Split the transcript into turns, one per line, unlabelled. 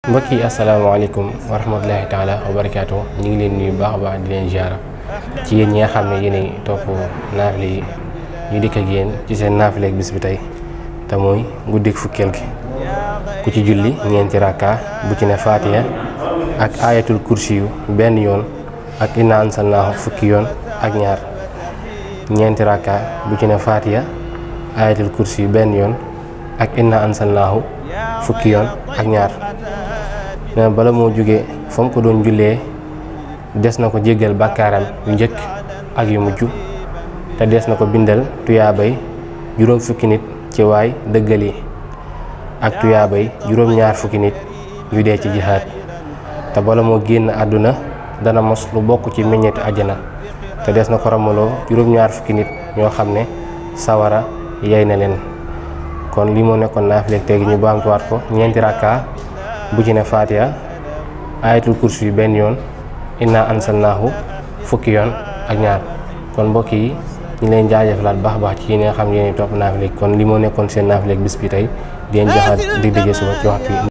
mbokk yi asalaamaaleykum wa rahmatulahi taala wa barakaatu ñu ngi leen nuyu baax a baax di leen ziara ci yéen ñi nga xam ne yéenay topp naafile yi ñu dikk ak yéen ci seen naafile ak bis bi tey te mooy guddik fukkeel gi ku ci julli ñeenti rakka bu ci ne faatiha ak ayatul kursi yu benn yoon ak inna ansalnaahu fukki yoon ak ñaar ñeenti rakka bu ci ne faatiha ayatul kursi yu benn yoon ak inna ansalnaahu fukki yoon ak ñaar nee bala moo jógee fa mu ko doon jullee des na ko jéggal bàkkaaram yu njëkk ak yu mujj te des na ko bindal tuyaabay juróom fukki nit ci waay dëggal yi ak tuyaabay juróom ñaar fukki nit yu dee ci jihaad te bala moo génn àdduna dana mos lu bokk ci meññeeti àjjana te des na ko ramaloo juróom ñaar fukki nit ñoo xam ne sawara yey na leen. kon lii moo nekkoon naafile tey gi ñu baamtuwaat ko ñeenti rakka bu ci ne faatiha ayatul kursi yu benn yoon inna ansalnaahu fukki yoon ak ñaar kon mbokk yi ñu leen jaajëfalaat baax baax ci yéen nga xam ne yéen topp naafile kon lii moo nekkoon seen naafile bis bi tey di leen joxaat dig daje suba ci waxtu